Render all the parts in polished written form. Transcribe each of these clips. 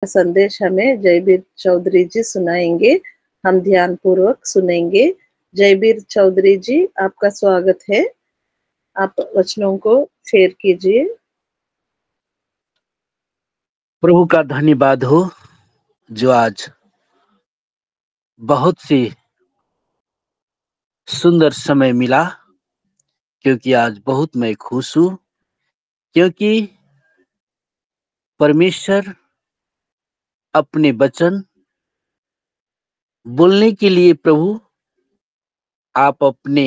संदेश हमें जयबीर चौधरी जी सुनाएंगे। हम ध्यान पूर्वक सुनेंगे। जयबीर चौधरी जी, आपका स्वागत है। आप वचनों को शेयर कीजिए। प्रभु का धन्यवाद हो जो आज बहुत सी सुंदर समय मिला, क्योंकि आज बहुत मैं खुश हूँ, क्योंकि परमेश्वर अपने वचन बोलने के लिए प्रभु आप अपने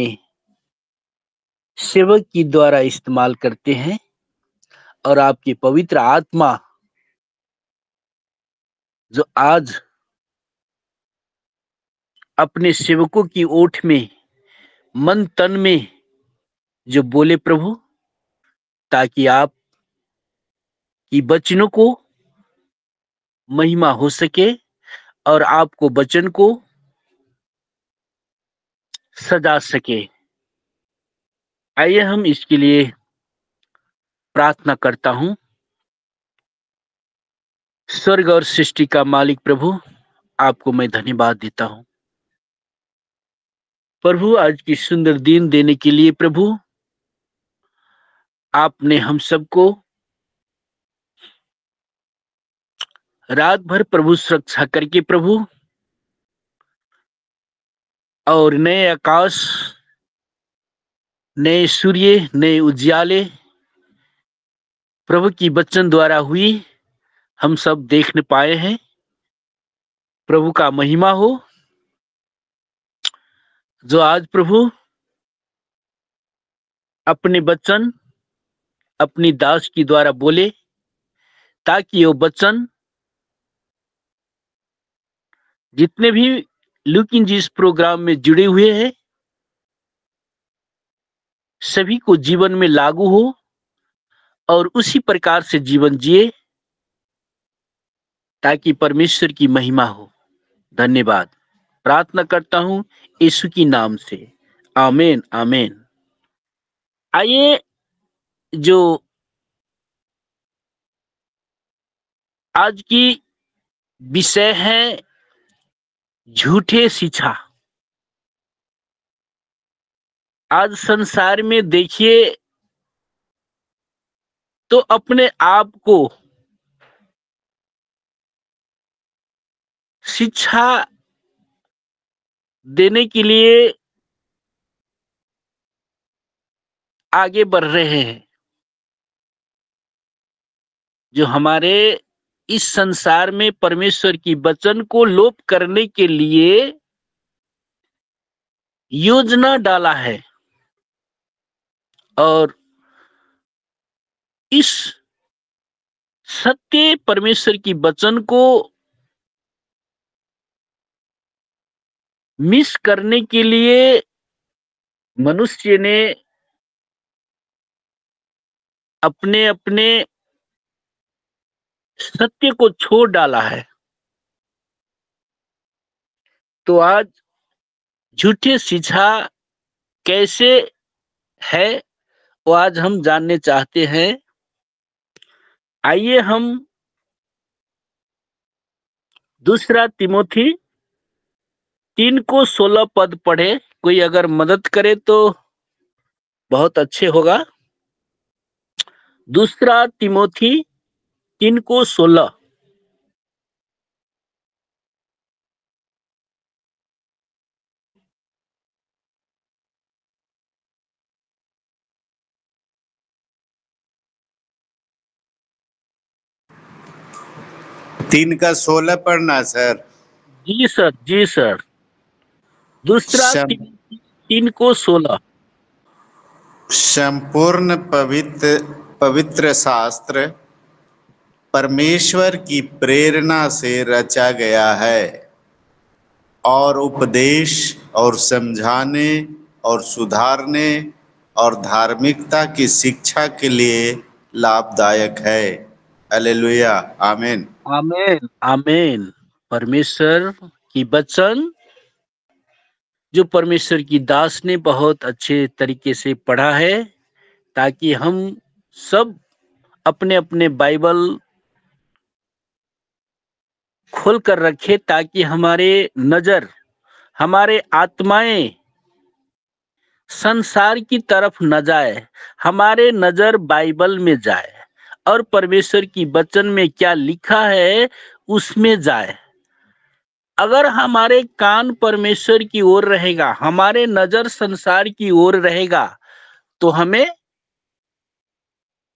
सेवक की द्वारा इस्तेमाल करते हैं और आपकी पवित्र आत्मा जो आज अपने सेवकों की ओठ में, मन तन में जो बोले प्रभु, ताकि आप की वचनों को महिमा हो सके और आपको वचन को सजा सके। आइए हम इसके लिए प्रार्थना करता हूँ। स्वर्ग और सृष्टि का मालिक प्रभु, आपको मैं धन्यवाद देता हूँ प्रभु, आज की सुंदर दिन देने के लिए। प्रभु, आपने हम सबको रात भर प्रभु सुरक्षा करके प्रभु, और नए आकाश, नए सूर्य, नए उजियाले प्रभु की वचन द्वारा हुई हम सब देखने पाए हैं। प्रभु का महिमा हो जो आज प्रभु अपने वचन अपनी दास की द्वारा बोले, ताकि वो वचन जितने भी लुकिन जी इस प्रोग्राम में जुड़े हुए हैं सभी को जीवन में लागू हो और उसी प्रकार से जीवन जिए, ताकि परमेश्वर की महिमा हो। धन्यवाद प्रार्थना करता हूं यीशु की नाम से, आमीन आमीन। आइए, जो आज की विषय है झूठे शिक्षा। आज संसार में देखिए तो अपने आप को शिक्षा देने के लिए आगे बढ़ रहे हैं। जो हमारे इस संसार में परमेश्वर की वचन को लोप करने के लिए योजना डाला है, और इस सत्य परमेश्वर की वचन को मिस करने के लिए मनुष्य ने अपने अपने सत्य को छोड़ डाला है। तो आज झूठी शिक्षा कैसे है वो आज हम जानने चाहते हैं। आइए हम दूसरा तिमोथी 3:16 पद पढ़े। कोई अगर मदद करे तो बहुत अच्छे होगा। दूसरा तिमोथी 3:16। तीन का 16 पढ़ना सर। जी सर, जी सर। दूसरा तिमोथी 3:16। संपूर्ण पवित्र शास्त्र परमेश्वर की प्रेरणा से रचा गया है और उपदेश और समझाने और सुधारने और धार्मिकता की शिक्षा के लिए लाभदायक है। हालेलुया, आमीन आमीन आमीन। परमेश्वर की वचन जो परमेश्वर की दास ने बहुत अच्छे तरीके से पढ़ा है, ताकि हम सब अपने अपने बाइबल खोल कर रखे ताकि हमारे नजर, हमारे आत्माएं संसार की तरफ न जाए, हमारे नजर बाइबल में जाए और परमेश्वर की वचन में क्या लिखा है उसमें जाए। अगर हमारे कान परमेश्वर की ओर रहेगा, हमारे नजर संसार की ओर रहेगा, तो हमें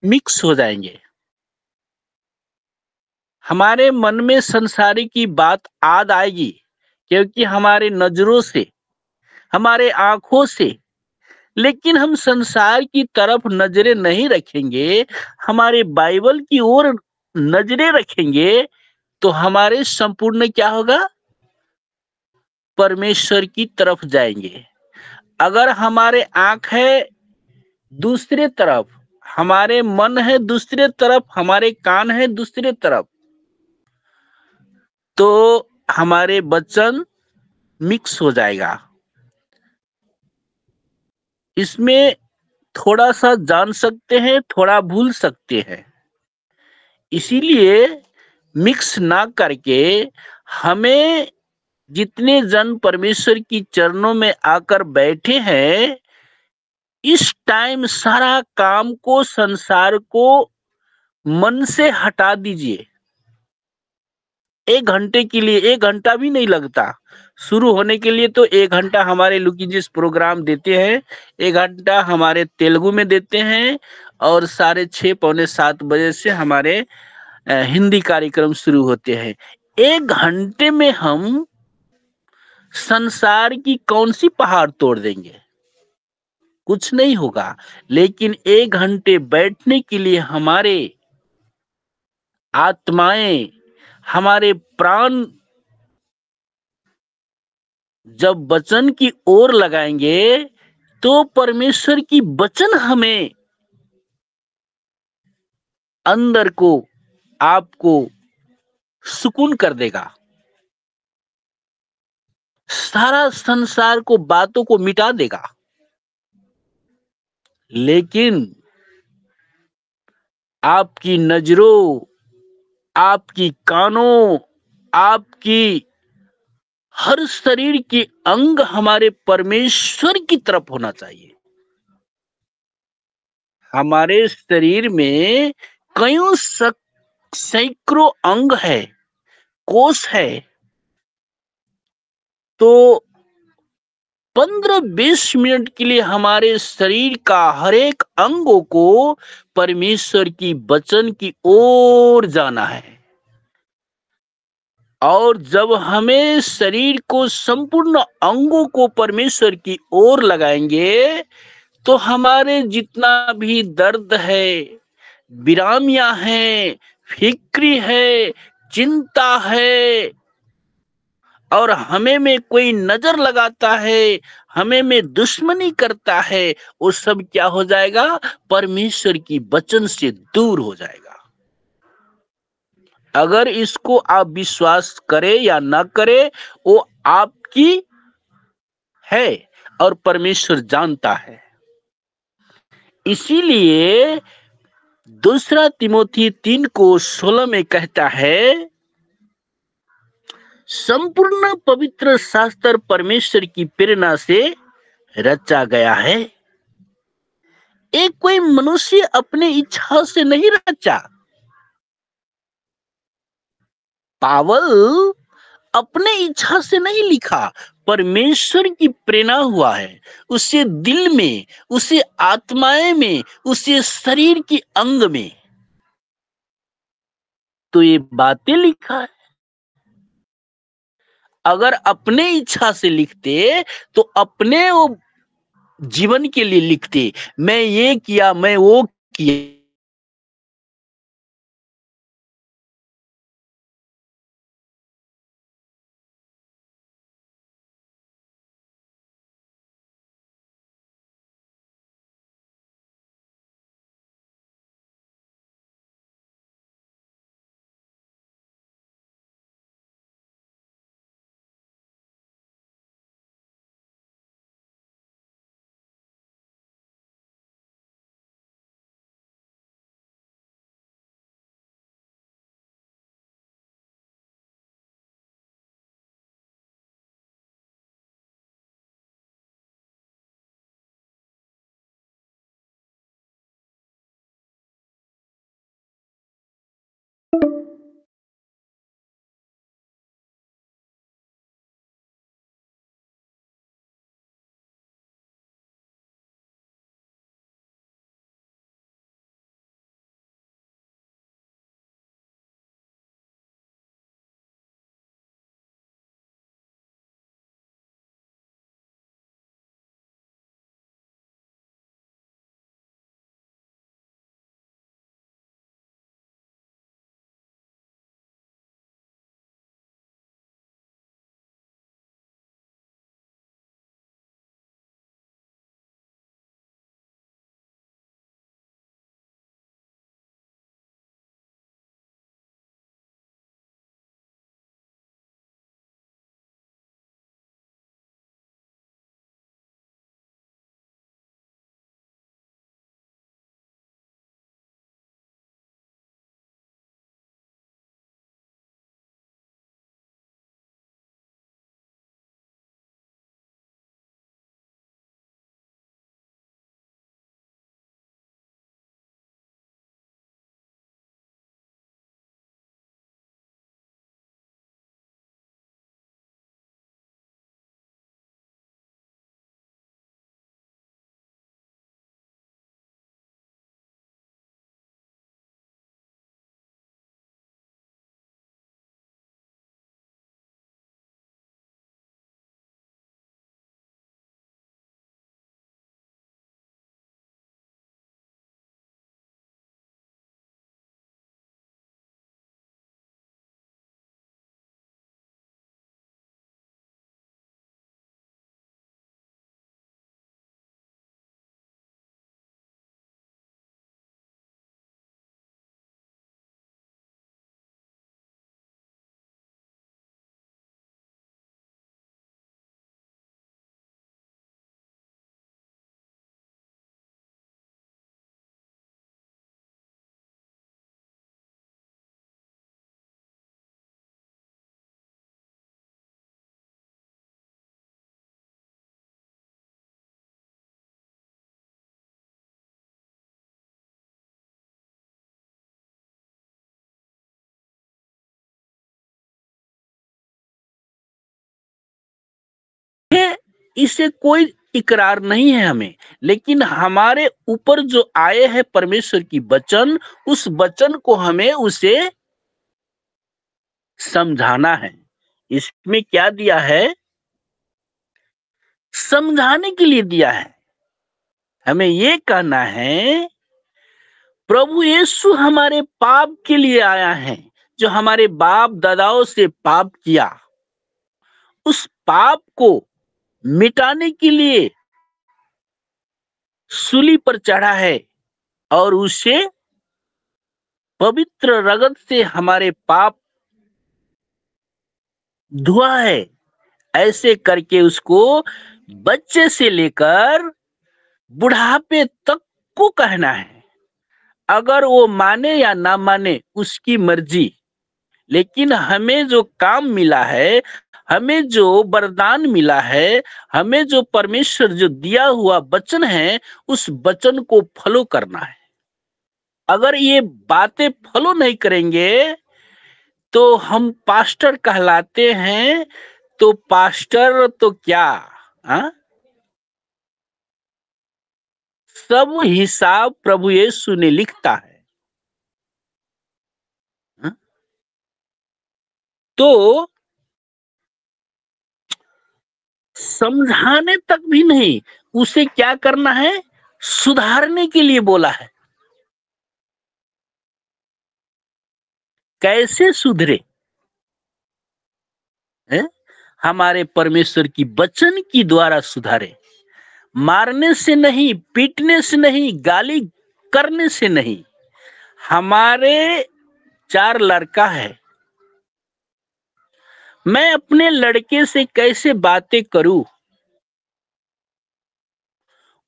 मिक्स हो जाएंगे। हमारे मन में संसारी की बात याद आएगी, क्योंकि हमारे नजरों से, हमारे आंखों से, लेकिन हम संसार की तरफ नजरें नहीं रखेंगे, हमारे बाइबल की ओर नजरें रखेंगे, तो हमारे संपूर्ण क्या होगा? परमेश्वर की तरफ जाएंगे। अगर हमारे आंख है दूसरे तरफ, हमारे मन है दूसरे तरफ, हमारे कान है दूसरे तरफ, तो हमारे वचन मिक्स हो जाएगा। इसमें थोड़ा सा जान सकते हैं, थोड़ा भूल सकते हैं। इसीलिए मिक्स ना करके हमें, जितने जन परमेश्वर की चरणों में आकर बैठे हैं, इस टाइम सारा काम को, संसार को मन से हटा दीजिए। 1 घंटे के लिए, 1 घंटा भी नहीं लगता। शुरू होने के लिए तो 1 घंटा हमारे लुकीजिस प्रोग्राम देते हैं, 1 घंटा हमारे तेलुगु में देते हैं, और 6:30 पौने 7 बजे से हमारे हिंदी कार्यक्रम शुरू होते हैं। 1 घंटे में हम संसार की कौन सी पहाड़ तोड़ देंगे? कुछ नहीं होगा। लेकिन 1 घंटे बैठने के लिए हमारे आत्माएं, हमारे प्राण जब वचन की ओर लगाएंगे, तो परमेश्वर की वचन हमें अंदर को, आपको सुकून कर देगा। सारा संसार को, बातों को मिटा देगा। लेकिन आपकी नजरों, आपकी कानों, आपकी हर शरीर के अंग हमारे परमेश्वर की तरफ होना चाहिए। हमारे शरीर में कईयों सैकड़ों अंग है, कोष है, तो 15-20 मिनट के लिए हमारे शरीर का हर एक अंगों को परमेश्वर की वचन की ओर जाना है। और जब हमें शरीर को, संपूर्ण अंगों को परमेश्वर की ओर लगाएंगे, तो हमारे जितना भी दर्द है, बिरामियां हैं, फिक्री है, चिंता है, और हमें में कोई नजर लगाता है, हमें में दुश्मनी करता है, वो सब क्या हो जाएगा? परमेश्वर की वचन से दूर हो जाएगा। अगर इसको आप विश्वास करें या ना करें, वो आपकी है और परमेश्वर जानता है। इसीलिए 2 तिमोथी 3:16 में कहता है, संपूर्ण पवित्र शास्त्र परमेश्वर की प्रेरणा से रचा गया है। एक कोई मनुष्य अपने इच्छा से नहीं रचा। पावल अपने इच्छा से नहीं लिखा, परमेश्वर की प्रेरणा हुआ है। उससे दिल में, उसे आत्माएं में, उसे शरीर के अंग में, तो ये बातें लिखा है। अगर अपने इच्छा से लिखते तो अपने वो जीवन के लिए लिखते, मैं ये किया, मैं वो किया। इसे कोई इकरार नहीं है हमें, लेकिन हमारे ऊपर जो आए हैं परमेश्वर की वचन, उस वचन को हमें उसे समझाना है। इसमें क्या दिया है? समझाने के लिए दिया है। हमें ये कहना है प्रभु यीशु हमारे पाप के लिए आया है, जो हमारे बाप दादाओं से पाप किया, उस पाप को मिटाने के लिए सूली पर चढ़ा है और उसे पवित्र रगत से हमारे पाप धुआ है। ऐसे करके उसको बच्चे से लेकर बुढ़ापे तक को कहना है। अगर वो माने या ना माने उसकी मर्जी, लेकिन हमें जो काम मिला है, हमें जो वरदान मिला है, हमें जो परमेश्वर जो दिया हुआ वचन है, उस वचन को फॉलो करना है। अगर ये बातें फॉलो नहीं करेंगे तो हम पास्टर कहलाते हैं, तो पास्टर तो क्या, हा? सब हिसाब प्रभु यीशु ने लिखता है। हा? तो समझाने तक भी नहीं, उसे क्या करना है? सुधारने के लिए बोला है। कैसे सुधरे? है? हमारे परमेश्वर की वचन की द्वारा सुधारे। मारने से नहीं, पीटने से नहीं, गाली करने से नहीं। हमारे 4 लड़का है, मैं अपने लड़के से कैसे बातें करूं?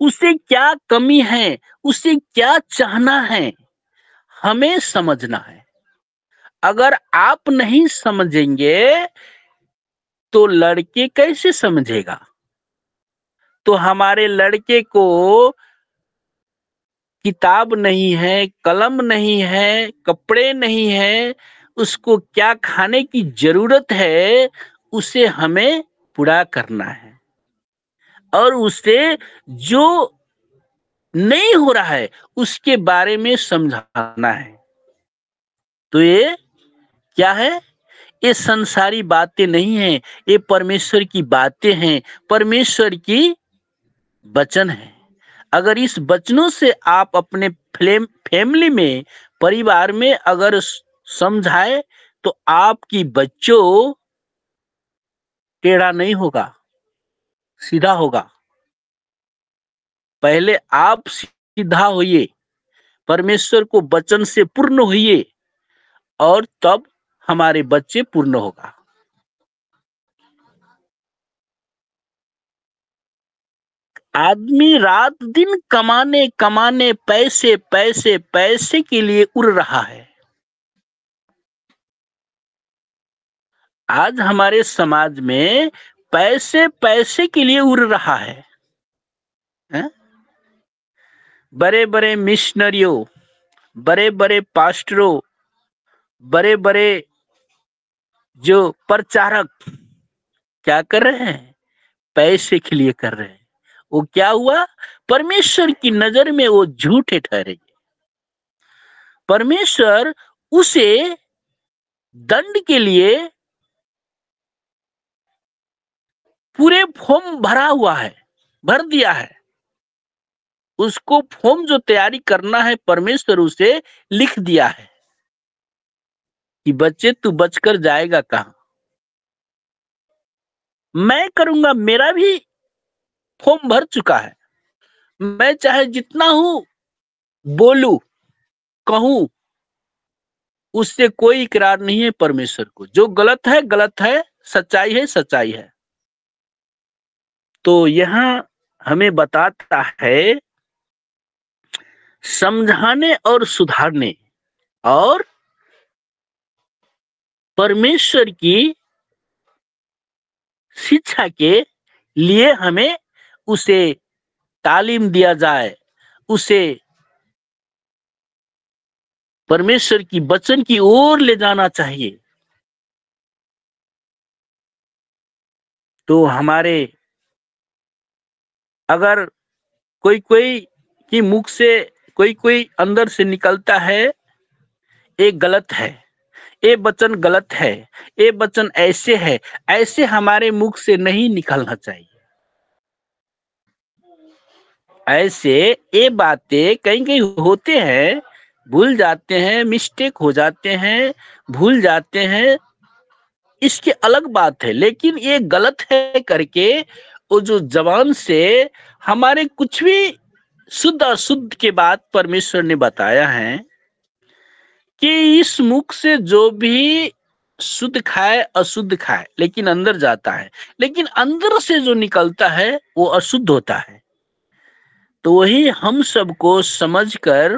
उसे क्या कमी है, उसे क्या चाहना है, हमें समझना है। अगर आप नहीं समझेंगे तो लड़के कैसे समझेगा? तो हमारे लड़के को किताब नहीं है, कलम नहीं है, कपड़े नहीं है, उसको क्या खाने की जरूरत है, उसे हमें पूरा करना है। और उससे जो नहीं हो रहा है उसके बारे में समझाना है। तो ये क्या है? ये संसारी बातें नहीं है, ये परमेश्वर की बातें हैं, परमेश्वर की वचन है। अगर इस वचनों से आप अपने फैमिली में, परिवार में अगर समझाए तो आपकी बच्चों टेढ़ा नहीं होगा, सीधा होगा। पहले आप सीधा होइए, परमेश्वर को वचन से पूर्ण होइए, और तब हमारे बच्चे पूर्ण होगा। आदमी रात दिन कमाने कमाने पैसे पैसे पैसे के लिए उड़ रहा है। आज हमारे समाज में पैसे पैसे के लिए उड़ रहा है, हैं? बड़े बड़े मिशनरियों, बड़े बड़े पास्टरों, बड़े बड़े जो प्रचारक क्या कर रहे हैं? पैसे के लिए कर रहे हैं। वो क्या हुआ? परमेश्वर की नजर में वो झूठे ठहरे। परमेश्वर उसे दंड के लिए पूरे फॉर्म भरा हुआ है, भर दिया है। उसको फॉर्म जो तैयारी करना है, परमेश्वर उसे लिख दिया है कि बच्चे तू बचकर जाएगा कहां? मैं करूंगा, मेरा भी फॉर्म भर चुका है। मैं चाहे जितना हूं बोलूं, कहूं, उससे कोई इकरार नहीं है परमेश्वर को। जो गलत है गलत है, सच्चाई है सच्चाई है। तो यहां हमें बताता है समझाने और सुधारने और परमेश्वर की शिक्षा के लिए हमें उसे तालीम दिया जाए, उसे परमेश्वर की वचन की ओर ले जाना चाहिए। तो हमारे अगर कोई कोई की मुख से कोई कोई अंदर से निकलता है, ये गलत है, ये वचन गलत है, ये वचन ऐसे है, ऐसे हमारे मुख से नहीं निकलना चाहिए। ऐसे ये बातें कहीं कहीं होते हैं, भूल जाते हैं, मिस्टेक हो जाते हैं, भूल जाते हैं, इसकी अलग बात है। लेकिन ये गलत है करके वो जो जबान से हमारे कुछ भी शुद्ध अशुद्ध के बाद परमेश्वर ने बताया है कि इस मुख से जो भी शुद्ध खाए अशुद्ध खाए, लेकिन अंदर जाता है, लेकिन अंदर से जो निकलता है वो अशुद्ध होता है। तो वही हम सबको समझकर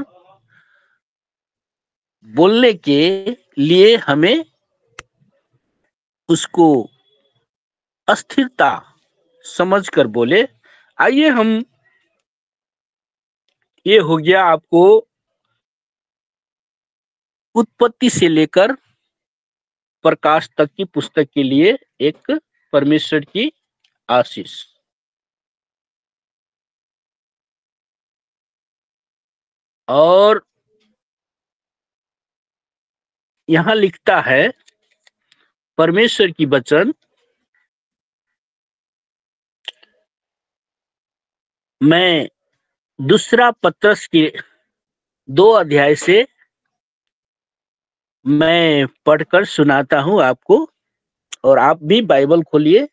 बोलने के लिए हमें उसको अस्थिरता समझकर बोले। आइए हम, ये हो गया आपको उत्पत्ति से लेकर प्रकाश तक की पुस्तक के लिए एक परमेश्वर की आशीष। और यहां लिखता है परमेश्वर की वचन, मैं दूसरा पत्रस के 2 अध्याय से मैं पढ़कर सुनाता हूं आपको। और आप भी बाइबल खोलिए,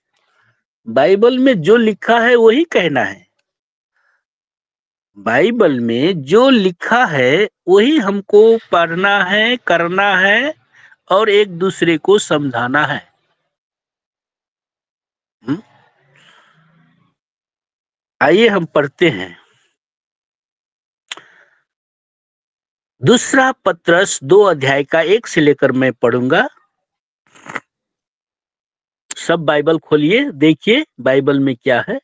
बाइबल में जो लिखा है वही कहना है। बाइबल में जो लिखा है वही हमको पढ़ना है, करना है और एक दूसरे को समझाना है। आइए हम पढ़ते हैं। दूसरा पत्रस 2 अध्याय का 1 से लेकर मैं पढ़ूंगा। सब बाइबल खोलिए, देखिए बाइबल में क्या है।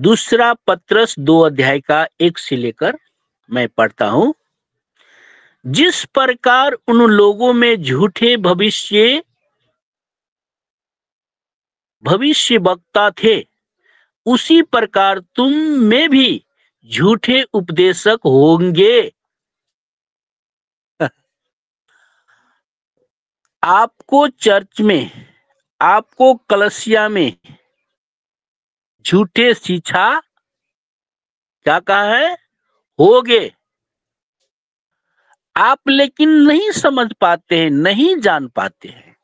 दूसरा पत्रस 2 अध्याय का 1 से लेकर मैं पढ़ता हूं। जिस प्रकार उन लोगों में झूठे भविष्य वक्ता थे, उसी प्रकार तुम में भी झूठे उपदेशक होंगे। आपको चर्च में, आपको कलीसिया में झूठे शिक्षा क्या कहा है, होगे। आप लेकिन नहीं समझ पाते हैं, नहीं जान पाते हैं।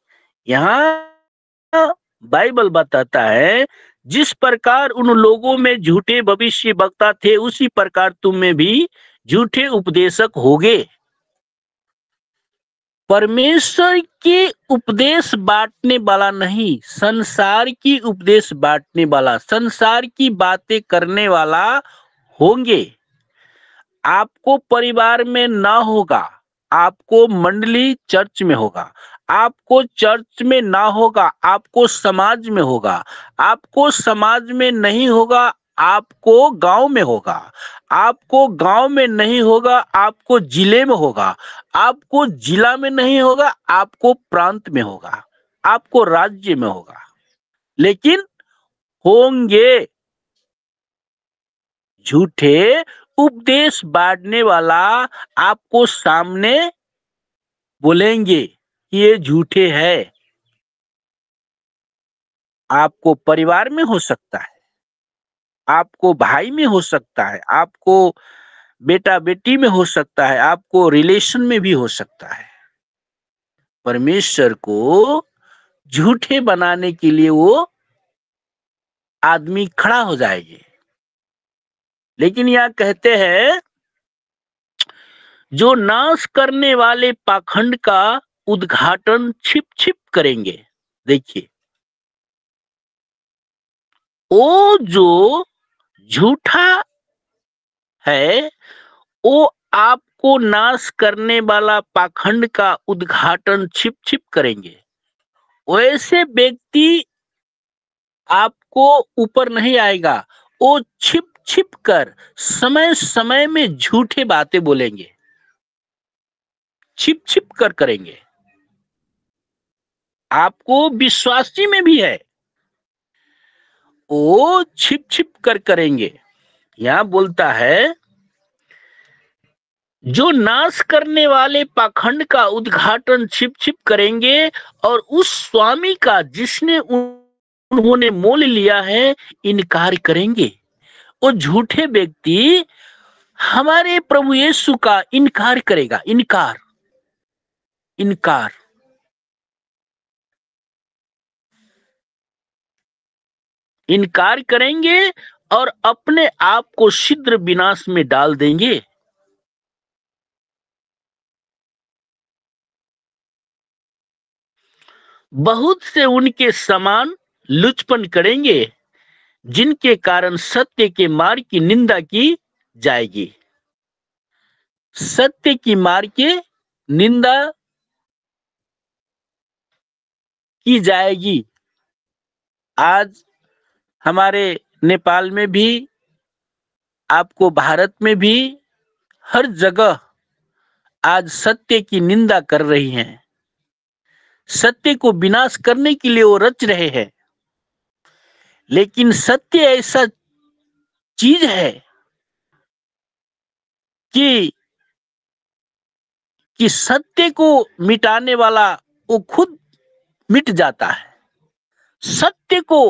यहाँ बाइबल बताता है, जिस प्रकार उन लोगों में झूठे भविष्य वक्ता थे, उसी प्रकार तुम में भी झूठे उपदेशक होगे। परमेश्वर के उपदेश बांटने वाला नहीं, संसार की उपदेश बांटने वाला, संसार की बातें करने वाला होंगे। आपको परिवार में ना होगा, आपको मंडली चर्च में होगा। आपको चर्च में ना होगा, आपको समाज में होगा। आपको समाज में नहीं होगा, आपको गांव में होगा। आपको गांव में नहीं होगा, आपको जिले में होगा। आपको जिला में नहीं होगा, आपको प्रांत में होगा, आपको राज्य में होगा। लेकिन होंगे झूठे उपदेश बांटने वाला, आपको सामने बोलेंगे कि ये झूठे हैं। आपको परिवार में हो सकता है, आपको भाई में हो सकता है, आपको बेटा बेटी में हो सकता है, आपको रिलेशन में भी हो सकता है। परमेश्वर को झूठे बनाने के लिए वो आदमी खड़ा हो जाएंगे। लेकिन यह कहते हैं, जो नाश करने वाले पाखंड का उद्घाटन छिप छिप करेंगे। देखिए, वो जो झूठा है, वो आपको नाश करने वाला पाखंड का उद्घाटन छिप छिप करेंगे। वैसे व्यक्ति आपको ऊपर नहीं आएगा, वो छिप छिप कर समय समय में झूठे बातें बोलेंगे, छिप छिप कर करेंगे। आपको विश्वासी में भी है, वो छिप छिप कर करेंगे। यहां बोलता है, जो नाश करने वाले पाखंड का उद्घाटन छिप छिप करेंगे और उस स्वामी का जिसने उन्होंने मोल लिया है इनकार करेंगे। वो झूठे व्यक्ति हमारे प्रभु यीशु का इनकार करेगा। इनकार इनकार इनकार करेंगे और अपने आप को शीघ्र विनाश में डाल देंगे। बहुत से उनके समान लुचपन करेंगे, जिनके कारण सत्य के मार्ग की निंदा की जाएगी। सत्य की मार्ग की निंदा की जाएगी। आज हमारे नेपाल में भी, आपको भारत में भी, हर जगह आज सत्य की निंदा कर रही हैं। सत्य को विनाश करने के लिए वो रच रहे हैं। लेकिन सत्य ऐसा चीज है कि सत्य को मिटाने वाला वो खुद मिट जाता है। सत्य को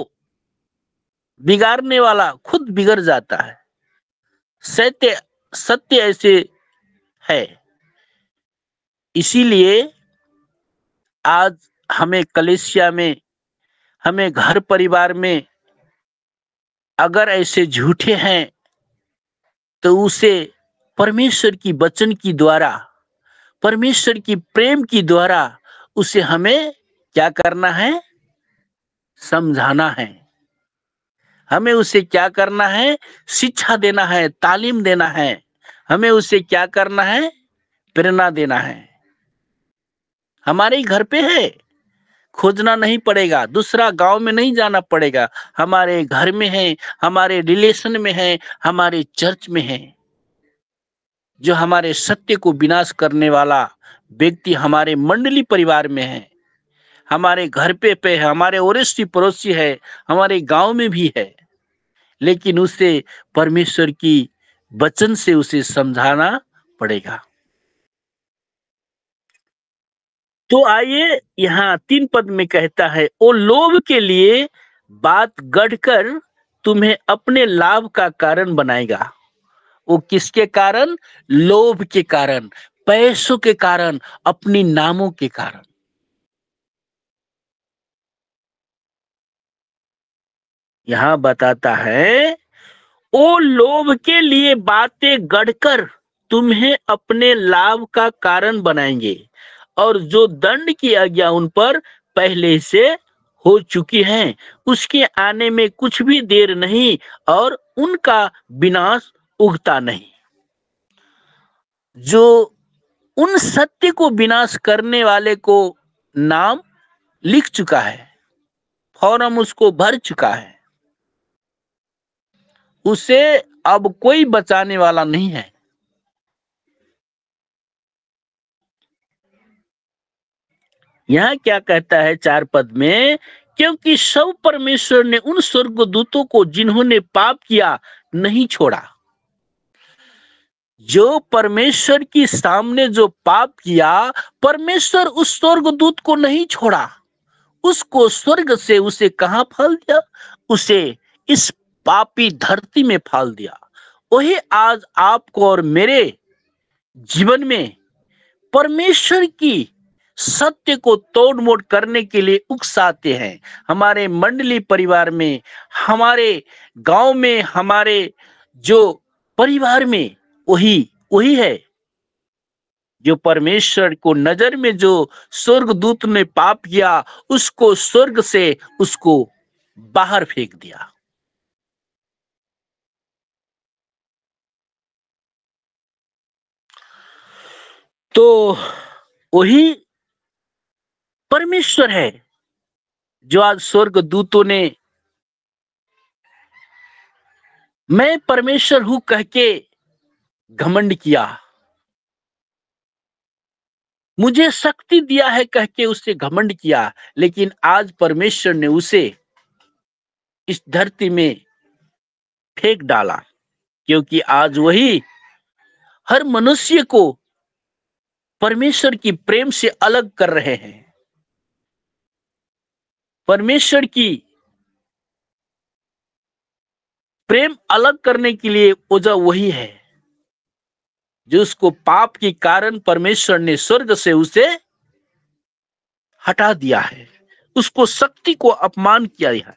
बिगाड़ने वाला खुद बिगड़ जाता है। सत्य ऐसे है। इसीलिए आज हमें कलीसिया में, हमें घर परिवार में अगर ऐसे झूठे हैं तो उसे परमेश्वर की वचन की द्वारा, परमेश्वर की प्रेम की द्वारा उसे हमें क्या करना है, समझाना है। हमें उसे क्या करना है, शिक्षा देना है, तालीम देना है। हमें उसे क्या करना है, प्रेरणा देना है। हमारे घर पे है, खोजना नहीं पड़ेगा, दूसरा गांव में नहीं जाना पड़ेगा, हमारे घर में है, हमारे रिलेशन में है, हमारे चर्च में है। जो हमारे सत्य को विनाश करने वाला व्यक्ति हमारे मंडली परिवार में है, हमारे घर पे है, हमारे ओरसी पड़ोसी है, हमारे गांव में भी है, लेकिन उसे परमेश्वर की वचन से उसे समझाना पड़ेगा। तो आइए यहाँ 3 पद में कहता है, ओ लोभ के लिए बात गढ़कर तुम्हें अपने लाभ का कारण बनाएगा। वो किसके कारण? लोभ के कारण, पैसों के कारण, अपनी नामों के कारण। यहां बताता है, ओ लोभ के लिए बातें गढ़कर तुम्हें अपने लाभ का कारण बनाएंगे, और जो दंड की आज्ञा उन पर पहले से हो चुकी है, उसके आने में कुछ भी देर नहीं, और उनका विनाश उगता नहीं। जो उन सत्य को विनाश करने वाले को नाम लिख चुका है, फॉर्म उसको भर चुका है, उसे अब कोई बचाने वाला नहीं है। यहाँ क्या कहता है 4 पद में, क्योंकि सब परमेश्वर ने उन स्वर्गदूतों को जिन्होंने पाप किया नहीं छोड़ा। जो परमेश्वर के सामने जो पाप किया, परमेश्वर उस स्वर्गदूत को नहीं छोड़ा, उसको स्वर्ग से उसे कहां फाल दिया? उसे इस पापी धरती में फाल दिया। वही आज आपको और मेरे जीवन में परमेश्वर की सत्य को तोड़ मोड़ करने के लिए उकसाते हैं। हमारे मंडली परिवार में, हमारे गांव में, हमारे जो परिवार में वही वही है जो परमेश्वर को नजर में जो स्वर्गदूत ने पाप किया, उसको स्वर्ग से उसको बाहर फेंक दिया। तो वही परमेश्वर है जो आज स्वर्गदूतों ने मैं परमेश्वर हूं कह के घमंड किया, मुझे शक्ति दिया है कह के उससे घमंड किया, लेकिन आज परमेश्वर ने उसे इस धरती में फेंक डाला। क्योंकि आज वही हर मनुष्य को परमेश्वर की प्रेम से अलग कर रहे हैं। परमेश्वर की प्रेम अलग करने के लिए वजह वही है जो उसको पाप के कारण परमेश्वर ने स्वर्ग से उसे हटा दिया है, उसको शक्ति को अपमान किया है।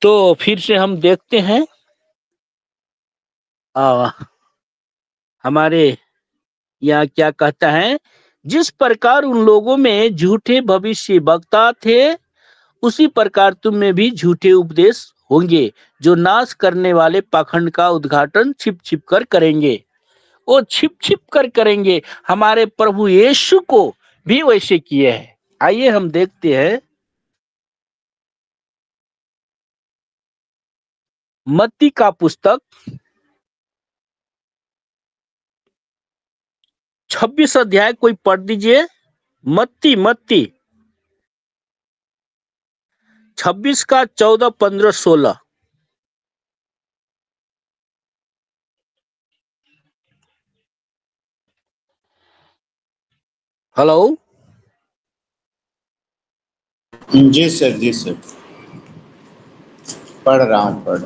तो फिर से हम देखते हैं हमारे यहाँ क्या कहता है, जिस प्रकार उन लोगों में झूठे भविष्य वक्ता थे, उसी प्रकार तुम में भी झूठे उपदेश होंगे, जो नाश करने वाले पाखंड का उद्घाटन छिप छिप कर करेंगे। वो छिप छिप कर करेंगे। हमारे प्रभु यीशु को भी वैसे किए हैं। आइए हम देखते हैं मत्ती का पुस्तक 26 अध्याय कोई पढ़ दीजिए। मत्ती मत्ती 26 का 14, 15, 16। हेलो। जी सर, जी सर, पढ़ रहा हूँ, पढ़।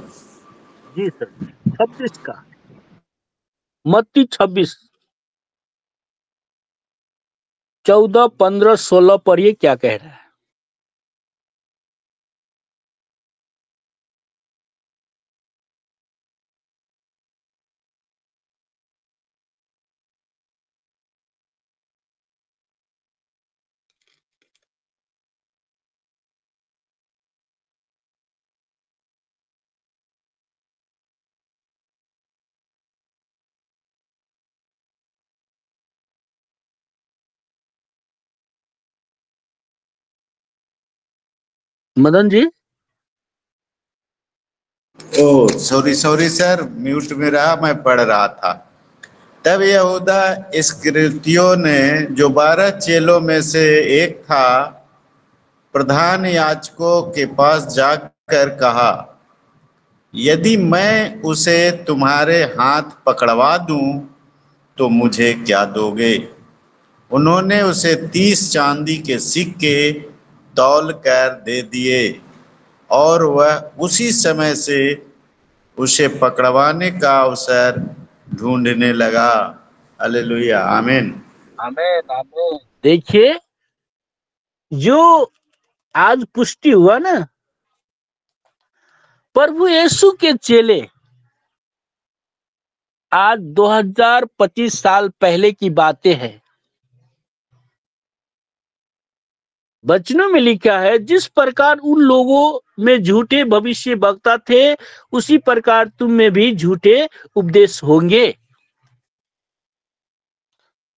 जी सर। 26 का मत्ती 26, 14, 15, 16 पढ़िए क्या कह रहा है। मदन जी। ओ सॉरी सर, म्यूट में रहा, मैं पढ़ रहा था। तब यहूदा इस्करियोती ने, जो 12 चेलों में से एक था, प्रधान याजकों के पास जाकर कहा, यदि मैं उसे तुम्हारे हाथ पकड़वा दूं तो मुझे क्या दोगे? उन्होंने उसे 30 चांदी के सिक्के तौल कर दे दिए और वह उसी समय से उसे पकड़वाने का अवसर ढूंढने लगा। हालेलुया, आमीन। आमीन आमीन। देखिए, जो आज पुष्टि हुआ ना, प्रभु यीशु के चेले आज 2025 साल पहले की बातें हैं। वचनों में लिखा है, जिस प्रकार उन लोगों में झूठे भविष्य वक्ता थे, उसी प्रकार तुम में भी झूठे उपदेश होंगे।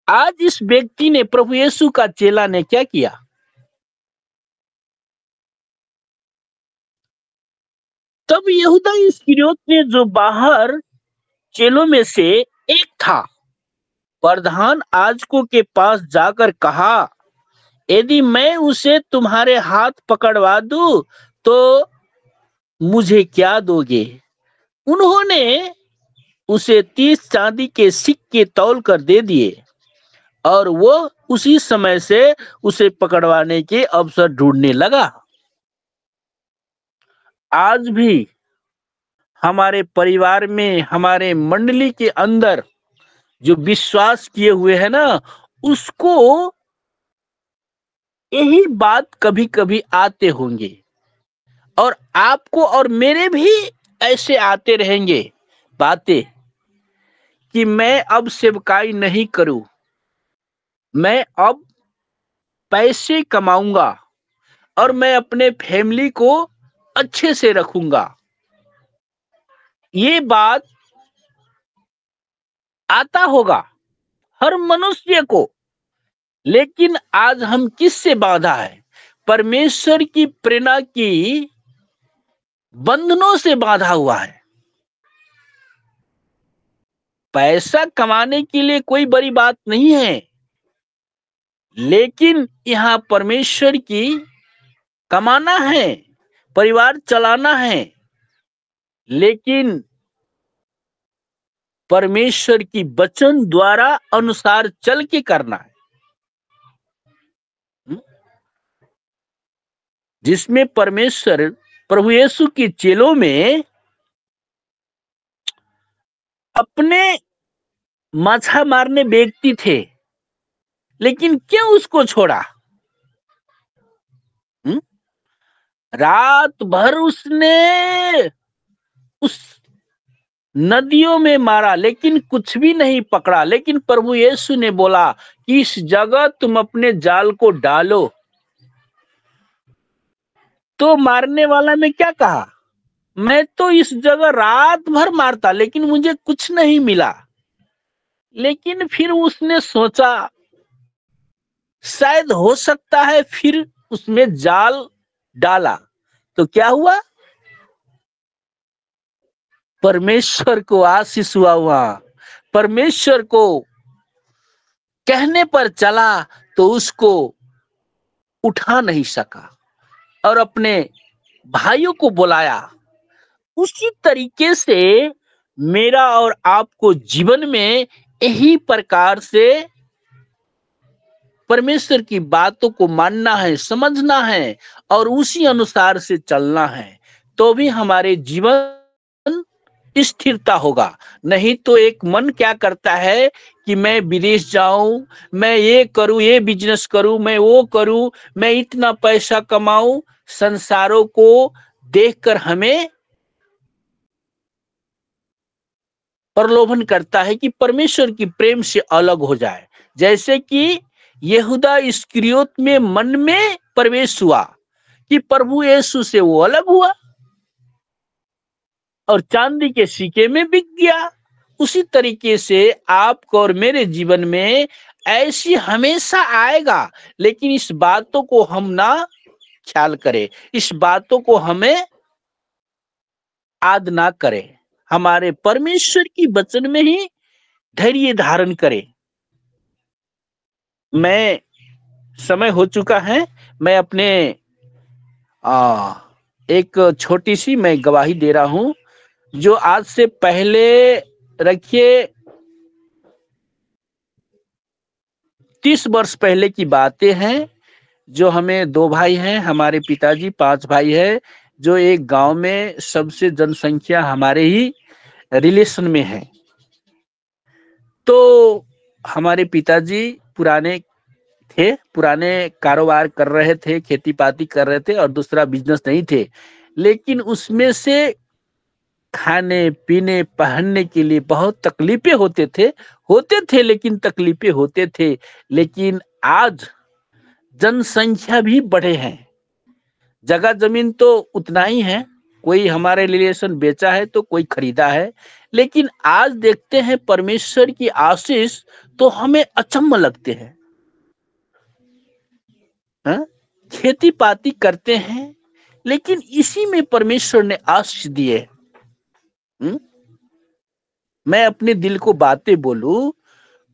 आज इस व्यक्ति ने, प्रभु यीशु का चेला ने क्या किया? तब यहूदा इस्करियोत ने, जो बाहर चेलों में से एक था, प्रधान याजकों के पास जाकर कहा, यदि मैं उसे तुम्हारे हाथ पकड़वा दूं तो मुझे क्या दोगे? उन्होंने उसे 30 चांदी के सिक्के तौल कर दे दिए और वो उसी समय से उसे पकड़वाने के अवसर ढूंढने लगा। आज भी हमारे परिवार में, हमारे मंडली के अंदर जो विश्वास किए हुए हैं ना, उसको यही बात कभी कभी आते होंगे, और आपको और मेरे भी ऐसे आते रहेंगे बातें कि मैं अब सेवकाई नहीं करूं, मैं अब पैसे कमाऊंगा और मैं अपने फैमिली को अच्छे से रखूंगा। ये बात आता होगा हर मनुष्य को, लेकिन आज हम किससे बांधा है? परमेश्वर की प्रेरणा की बंधनों से बांधा हुआ है। पैसा कमाने के लिए कोई बड़ी बात नहीं है, लेकिन यहाँ परमेश्वर की कमाना है, परिवार चलाना है, लेकिन परमेश्वर की वचन द्वारा अनुसार चल के करना है, जिसमें परमेश्वर, प्रभु यीशु के चेलों में अपने माछा मारने व्यक्ति थे, लेकिन क्यों उसको छोड़ा? रात भर उसने उस नदियों में मारा, लेकिन कुछ भी नहीं पकड़ा। लेकिन प्रभु यीशु ने बोला कि इस जगह तुम अपने जाल को डालो। तो मारने वाला ने क्या कहा? मैं तो इस जगह रात भर मारता, लेकिन मुझे कुछ नहीं मिला। लेकिन फिर उसने सोचा, शायद हो सकता है, फिर उसमें जाल डाला तो क्या हुआ? परमेश्वर को आशीष हुआ। वहां परमेश्वर को कहने पर चला तो उसको उठा नहीं सका और अपने भाइयों को बुलाया। उसी तरीके से मेरा और आपको जीवन में यही प्रकार से परमेश्वर की बातों को मानना है, समझना है और उसी अनुसार से चलना है, तो भी हमारे जीवन स्थिरता होगा। नहीं तो एक मन क्या करता है कि मैं विदेश जाऊं, मैं ये करूं, ये बिजनेस करूं, मैं वो करूं, मैं इतना पैसा कमाऊं। संसारों को देखकर हमें प्रलोभन करता है कि परमेश्वर की प्रेम से अलग हो जाए। जैसे कि यहूदा इस्करियोत में मन में प्रवेश हुआ कि प्रभु यीशु से वो अलग हुआ और चांदी के सिक्के में बिक गया। उसी तरीके से आपको और मेरे जीवन में ऐसी हमेशा आएगा, लेकिन इस बातों को हम ना ख्याल करें, इस बातों को हमें याद ना करें, हमारे परमेश्वर की वचन में ही धैर्य धारण करें। मैं समय हो चुका है, मैं अपने एक छोटी सी मैं गवाही दे रहा हूं, जो आज से पहले रखिए 30 वर्ष पहले की बातें हैं। जो हमें 2 भाई हैं, हमारे पिताजी 5 भाई है, जो एक गांव में सबसे जनसंख्या हमारे ही रिलेशन में है। तो हमारे पिताजी पुराने थे, पुराने कारोबार कर रहे थे, खेती पाती कर रहे थे और दूसरा बिजनेस नहीं थे, लेकिन उसमें से खाने पीने पहनने के लिए बहुत तकलीफें होते थे, लेकिन तकलीफें होते थे। लेकिन आज जनसंख्या भी बढ़े हैं, जगह जमीन तो उतना ही है, कोई हमारे रिलेशन बेचा है तो कोई खरीदा है, लेकिन आज देखते हैं परमेश्वर की आशीष तो हमें अचंभ लगते हैं। खेती पाती करते हैं, लेकिन इसी में परमेश्वर ने आशीष दिए। मैं अपने दिल को बातें बोलूं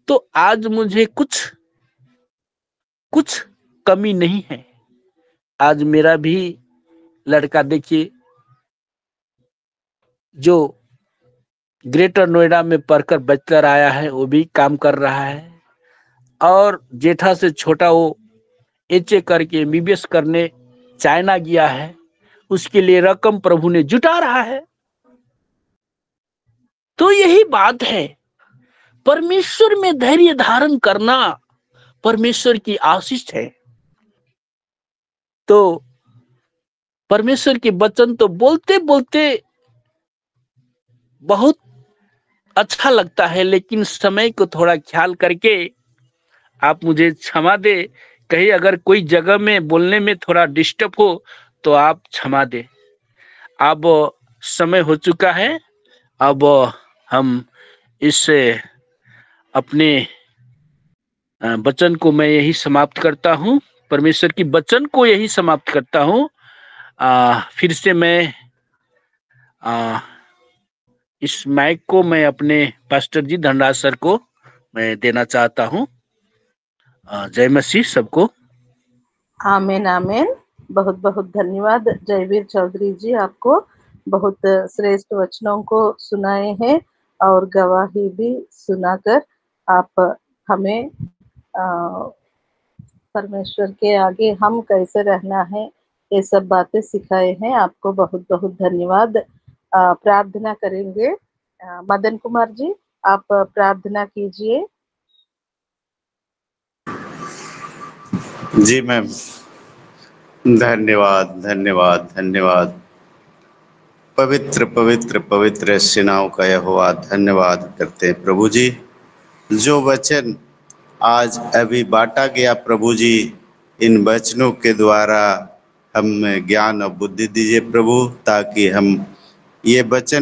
तो आज मुझे कुछ कमी नहीं है। आज मेरा भी लड़का देखिए, जो ग्रेटर नोएडा में पढ़कर बैचलर आया है, वो भी काम कर रहा है, और जेठा से छोटा वो एचए करके एमबीबीएस करने चाइना गया है, उसके लिए रकम प्रभु ने जुटा रहा है। तो यही बात है, परमेश्वर में धैर्य धारण करना परमेश्वर की आशीष है। तो परमेश्वर के वचन तो बोलते बोलते बहुत अच्छा लगता है, लेकिन समय को थोड़ा ख्याल करके आप मुझे क्षमा दे, कहीं अगर कोई जगह में बोलने में थोड़ा डिस्टर्ब हो तो आप क्षमा दे। अब समय हो चुका है, अब हम इससे अपने वचन को मैं यही समाप्त करता हूँ, परमेश्वर की वचन को यही समाप्त करता हूँ। फिर से मैं इस माइक को मैं अपने पास्टर जी धनराज सर को मैं देना चाहता हूँ। जय मसीह सबको। आमीन आमीन। बहुत बहुत धन्यवाद जयवीर चौधरी जी, आपको बहुत श्रेष्ठ वचनों को सुनाए हैं और गवाही भी सुनाकर आप हमें परमेश्वर के आगे हम कैसे रहना है ये सब बातें सिखाए हैं। आपको बहुत बहुत धन्यवाद। प्रार्थना करेंगे। मदन कुमार जी, आप प्रार्थना कीजिए। जी मैम, धन्यवाद धन्यवाद धन्यवाद। पवित्र पवित्र पवित्र सेनाओं का यहोवा धन्यवाद करते हैं प्रभु जी। जो वचन आज अभी बांटा गया प्रभु जी, इन वचनों के द्वारा हमें ज्ञान और बुद्धि दीजिए प्रभु, ताकि हम ये वचन